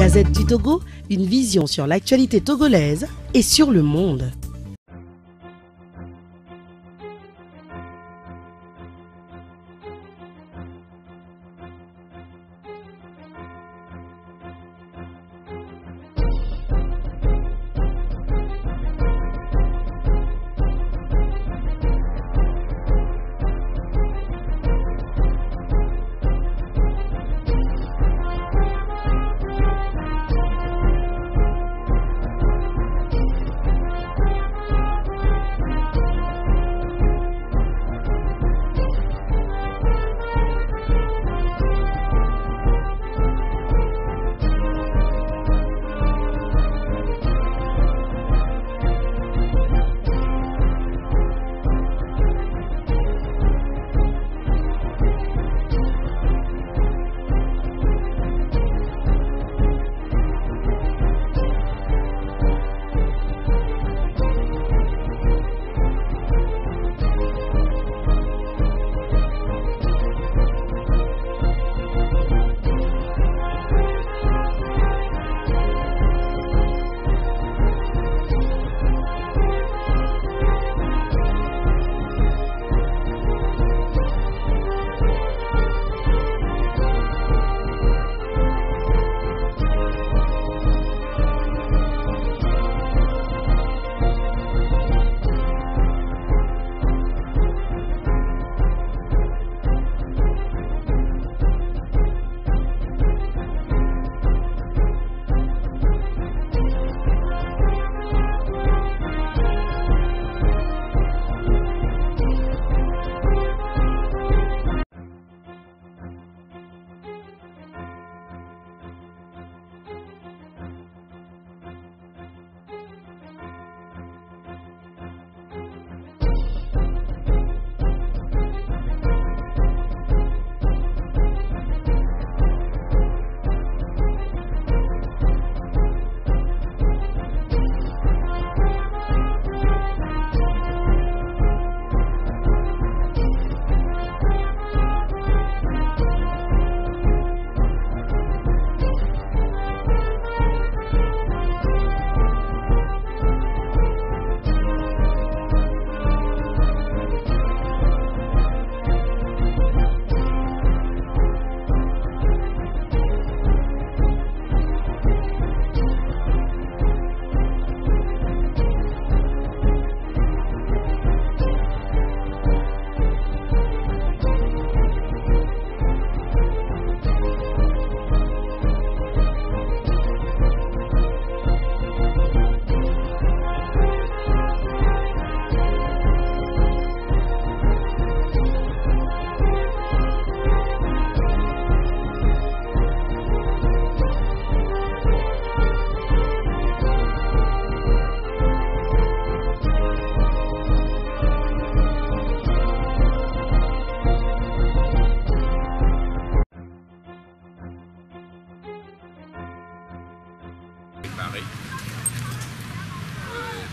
Gazette du Togo, une vision sur l'actualité togolaise et sur le monde.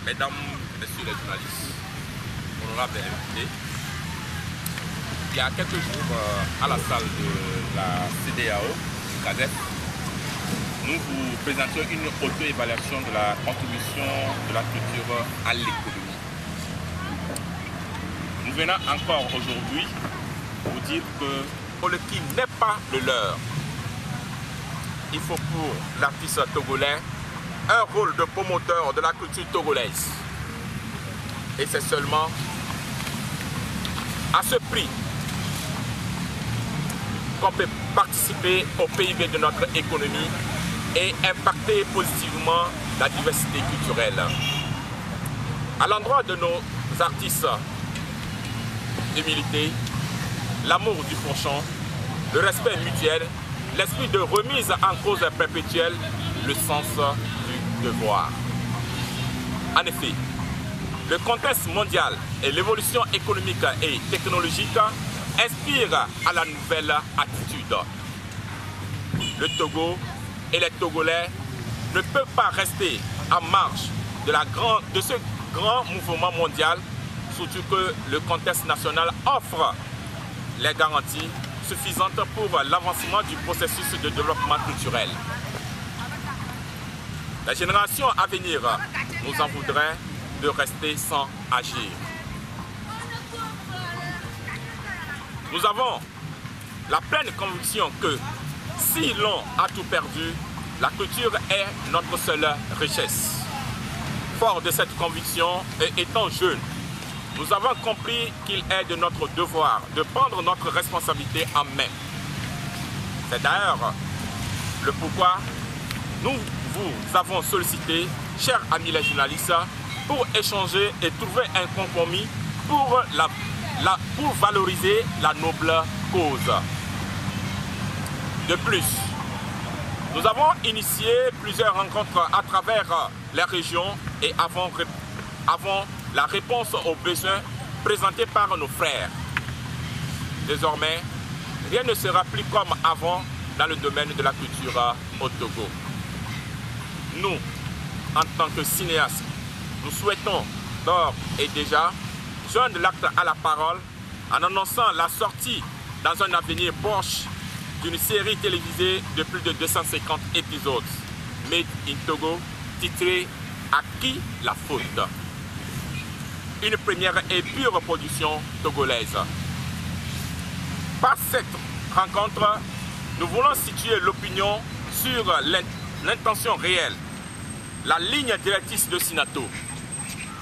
Mesdames, Messieurs les journalistes, honorables invités, il y a quelques jours à la salle de la CEDEAO, CADEF, nous vous présentions une auto-évaluation de la contribution de la culture à l'économie. Nous venons encore aujourd'hui vous dire que pour le qui n'est pas le leur, il faut pour l'artiste togolais un rôle de promoteur de la culture togolaise. Et c'est seulement à ce prix qu'on peut participer au PIB de notre économie et impacter positivement la diversité culturelle. À l'endroit de nos artistes, l'humilité, l'amour du prochain, le respect mutuel, l'esprit de remise en cause perpétuelle, le sens du devoir. En effet, le contexte mondial et l'évolution économique et technologique inspirent à la nouvelle attitude. Le Togo et les Togolais ne peuvent pas rester en marge de ce grand mouvement mondial, surtout que le contexte national offre les garanties suffisantes pour l'avancement du processus de développement culturel. La génération à venir nous en voudrait de rester sans agir. Nous avons la pleine conviction que si l'on a tout perdu, la culture est notre seule richesse. Fort de cette conviction et étant jeunes, nous avons compris qu'il est de notre devoir de prendre notre responsabilité en main. C'est d'ailleurs le pourquoi nous vous avons sollicité, chers amis les journalistes, pour échanger et trouver un compromis pour valoriser la noble cause. De plus, nous avons initié plusieurs rencontres à travers les régions et avant la réponse aux besoins présentés par nos frères. Désormais, rien ne sera plus comme avant dans le domaine de la culture au Togo. Nous, en tant que cinéastes, nous souhaitons d'ores et déjà joindre l'acte à la parole en annonçant la sortie dans un avenir proche d'une série télévisée de plus de 250 épisodes, Made in Togo, titrée « À qui la faute ?» Une première et pure production togolaise. Par cette rencontre, nous voulons situer l'opinion sur l'intention réelle, la ligne directrice de Sinato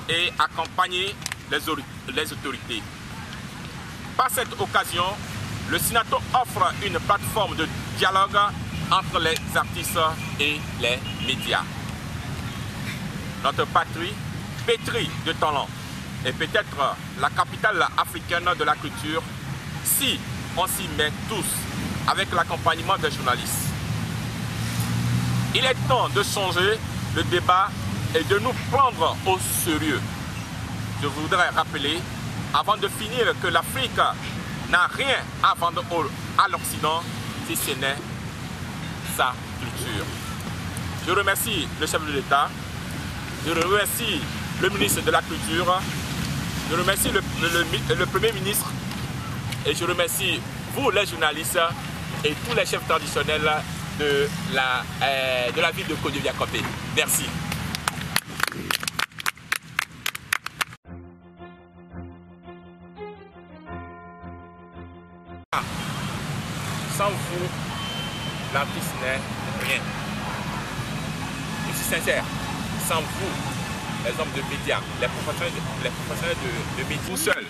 et accompagner les autorités. Par cette occasion, le Sinato offre une plateforme de dialogue entre les artistes et les médias. Notre patrie, pétrie de talent, est peut-être la capitale africaine de la culture si on s'y met tous avec l'accompagnement des journalistes. Il est temps de changer le débat et de nous prendre au sérieux. Je voudrais rappeler, avant de finir, que l'Afrique n'a rien à vendre à l'Occident si ce n'est sa culture. Je remercie le chef de l'État, je remercie le ministre de la Culture, je remercie le Premier ministre et je remercie vous les journalistes et tous les chefs traditionnels de la ville de Kodiviakopé. Merci. Sans vous, l'artiste n'est rien. Je suis sincère. Sans vous, les hommes de médias, les professionnels de médias, tout seul.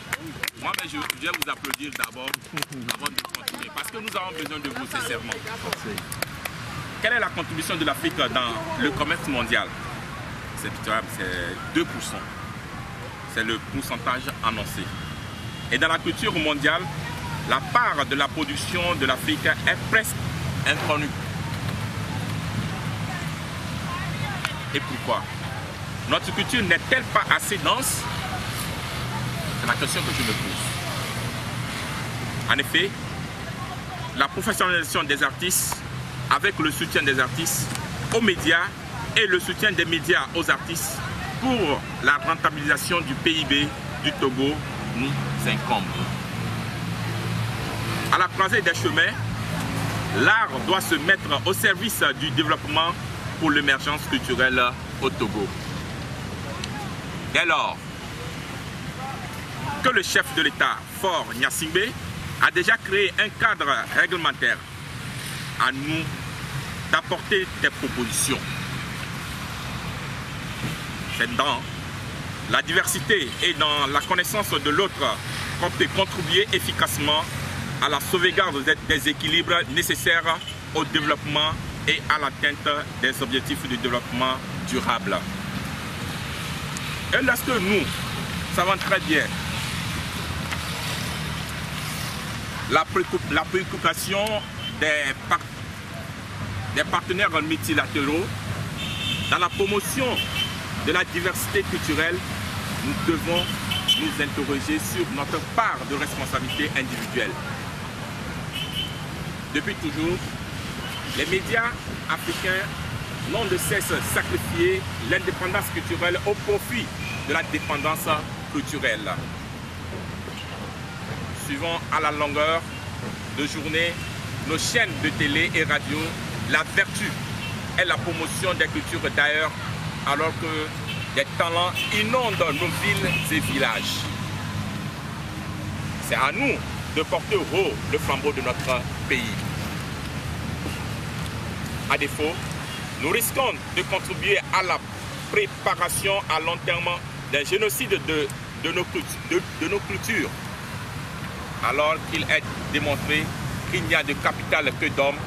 Moi, je viens vous applaudir d'abord avant de continuer. Parce que nous avons besoin de vous, sincèrement. Quelle est la contribution de l'Afrique dans le commerce mondial? C'est 2%. C'est le pourcentage annoncé. Et dans la culture mondiale, la part de la production de l'Afrique est presque inconnue. Et pourquoi? Notre culture n'est-elle pas assez dense? C'est la question que je me pose. En effet, la professionnalisation des artistes, avec le soutien des artistes aux médias et le soutien des médias aux artistes pour la rentabilisation du PIB du Togo, nous incombe. À la croisée des chemins, l'art doit se mettre au service du développement pour l'émergence culturelle au Togo. Dès lors que le chef de l'État, Faure Gnassingbé, a déjà créé un cadre réglementaire, à nous d'apporter des propositions. C'est dans la diversité et dans la connaissance de l'autre qu'on peut contribuer efficacement à la sauvegarde des équilibres nécessaires au développement et à l'atteinte des objectifs de développement durable. Et lorsque nous savons très bien la préoccupation des partenaires multilatéraux dans la promotion de la diversité culturelle, nous devons nous interroger sur notre part de responsabilité individuelle. Depuis toujours, les médias africains n'ont de cesse sacrifié l'indépendance culturelle au profit de la dépendance culturelle. Suivant à la longueur de journée nos chaînes de télé et radio la vertu est la promotion des cultures d'ailleurs, alors que des talents inondent nos villes et villages. C'est à nous de porter haut le flambeau de notre pays. À défaut, nous risquons de contribuer à la préparation à long terme des génocides de nos cultures, alors qu'il est démontré qu'il n'y a de capital que d'hommes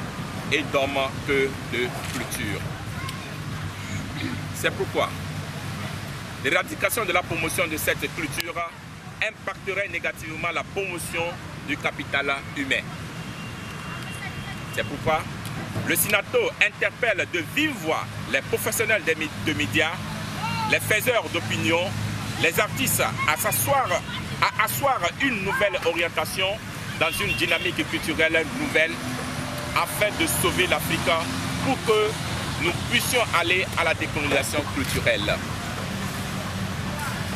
et d'hommes que de culture. C'est pourquoi l'éradication de la promotion de cette culture impacterait négativement la promotion du capital humain. C'est pourquoi le SINATO interpelle de vive voix les professionnels de médias, les faiseurs d'opinion, les artistes à asseoir une nouvelle orientation dans une dynamique culturelle nouvelle afin de sauver l'Afrique pour que nous puissions aller à la décolonisation culturelle.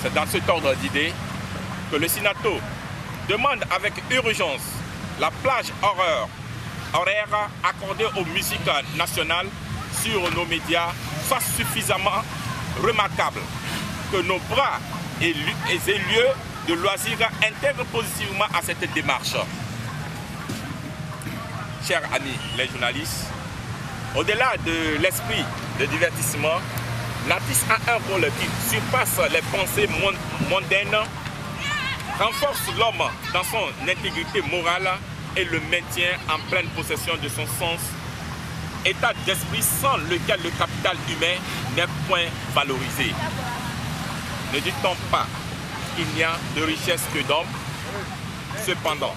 C'est dans cet ordre d'idées que le SINATO demande avec urgence la plage horaire accordée aux musiques nationales sur nos médias soit suffisamment remarquable, que nos bras et lieux de loisirs intègrent positivement à cette démarche. Chers amis les journalistes, au-delà de l'esprit de divertissement, l'artiste a un rôle qui surpasse les pensées mondaines, renforce l'homme dans son intégrité morale et le maintient en pleine possession de son sens, état d'esprit sans lequel le capital humain n'est point valorisé. Ne dit-on pas qu'il n'y a de richesse que d'hommes? Cependant,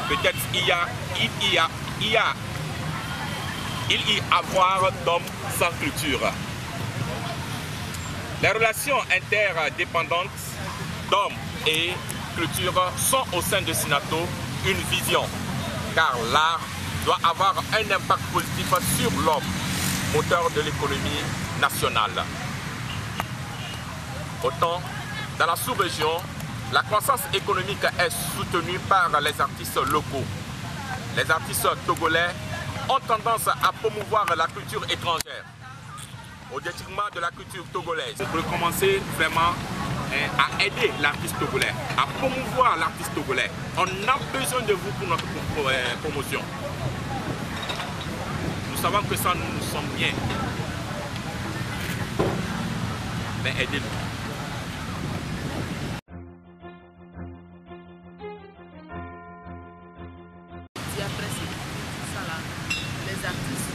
peut-être il y avoir d'hommes sans culture. Les relations interdépendantes d'hommes et culture sont au sein de SINATO une vision, car l'art doit avoir un impact positif sur l'homme, moteur de l'économie nationale. Autant, dans la sous-région, la croissance économique est soutenue par les artistes locaux. Les artistes togolais ont tendance à promouvoir la culture étrangère au détriment de la culture togolaise. Pour commencer vraiment à aider l'artiste togolais, à promouvoir l'artiste togolais. On a besoin de vous pour notre promotion. Nous savons que ça nous sommes bien. Mais aidez-nous. Après ça là, les artistes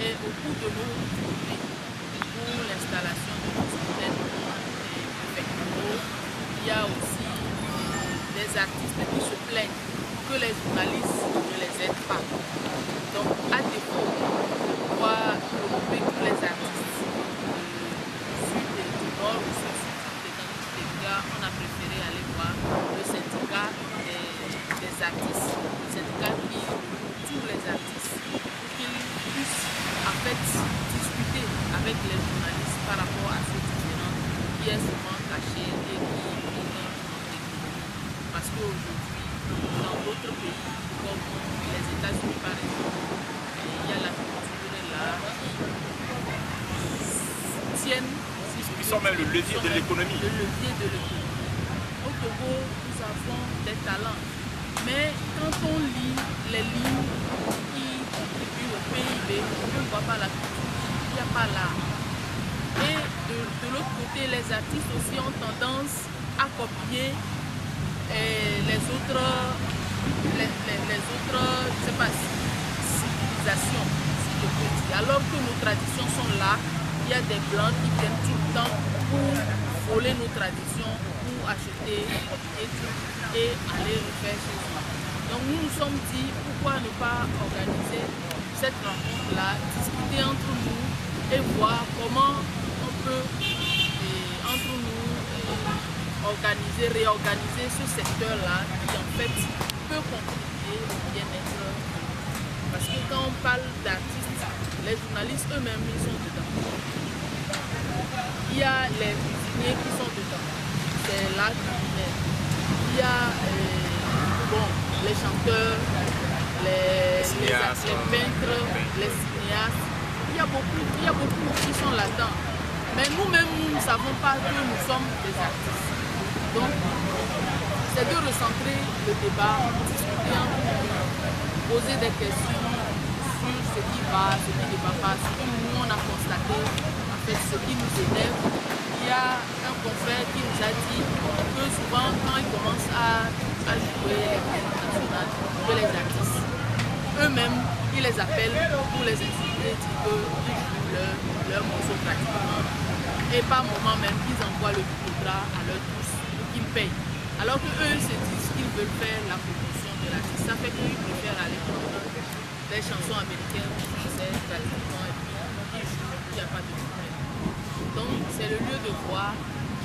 et au cours de nos tournées pour l'installation de nos antennes effectivement, il y a aussi des artistes qui se plaignent que les journalistes ne les aident pas. Donc à défaut de pouvoir regrouper tous les artistes du sud et du nord ou des gars, on a préféré aller voir le syndicat des artistes, le syndicat qui tous les artistes, qu'ils puissent en fait discuter avec les journalistes par rapport à ce différent qui est souvent caché et qui est parce qu'aujourd'hui, dans d'autres pays comme les États-Unis par exemple, il y a la culture et l'art qui tiennent. Ils sont même le levier de l'économie. Le levier de l'économie. Au Togo, nous avons des talents. Mais quand on lit les lignes qui contribuent au PIB, on ne voit pas la culture, il n'y a pas l'art. Et de l'autre côté, les artistes aussi ont tendance à copier les autres, je sais pas, civilisations, si je peux dire. Alors que nos traditions sont là, il y a des blancs qui viennent tout le temps pour voler nos traditions, pour acheter, copier et aller refaire chez eux. Donc nous nous sommes dit pourquoi ne pas organiser cette rencontre-là, discuter entre nous et voir comment on peut entre nous réorganiser ce secteur-là qui en fait peut contribuer au bien-être. Parce que quand on parle d'artistes, les journalistes eux-mêmes ils sont dedans. Il y a les cuisiniers qui sont dedans, c'est l'art culinaire. Il y a les chanteurs, les peintres, les cinéastes. Il y a beaucoup qui sont là-dedans. Mais nous-mêmes, nous ne savons pas que nous sommes des artistes. Donc, c'est de recentrer le débat, discuter entre nous, poser des questions sur ce qui va, ce qui ne va pas, ce que nous on a constaté, en fait, ce qui nous énerve. Il y a un confrère qui nous a dit que souvent, quand ils commencent à jouer les internationales, que les artistes eux-mêmes, ils les appellent pour les insulter, dire qu'ils jouent leur morceau pratiquement. Et par moment même, ils envoient le contrat à leur tous pour qu'ils payent. Alors qu'eux se disent qu'ils veulent faire la promotion de l'artiste. Ça fait qu'ils préfèrent aller prendre des chansons américaines ou françaises, pratiquement, et puis ils jouent, il n'y a pas de problème. Donc c'est le lieu de voir,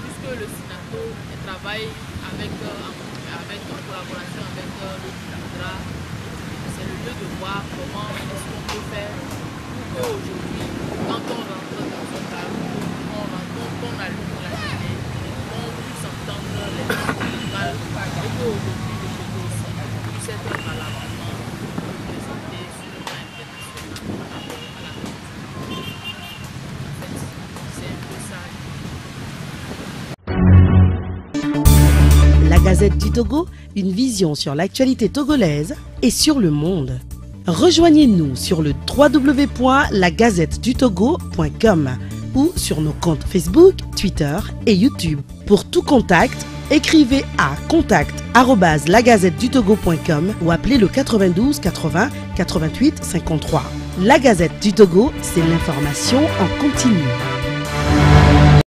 puisque le Sinato travaille en collaboration avec le Cultura, c'est le lieu de voir comment est-ce qu'on peut faire pour qu'aujourd'hui, quand on rentre dans un cadre, qu'on allume la télé, qu'on puisse entendre les musicales, et qu'aujourd'hui le Togo aussi puisse être valablement représenté sur le plan international par rapport à la culture. En fait, c'est un peu ça. La Gazette du Togo, une vision sur l'actualité togolaise et sur le monde. Rejoignez-nous sur le www.lagazettedutogo.com ou sur nos comptes Facebook, Twitter et YouTube. Pour tout contact, écrivez à contact@lagazettedutogo.com ou appelez le 92 80 88 53. La Gazette du Togo, c'est l'information en continu.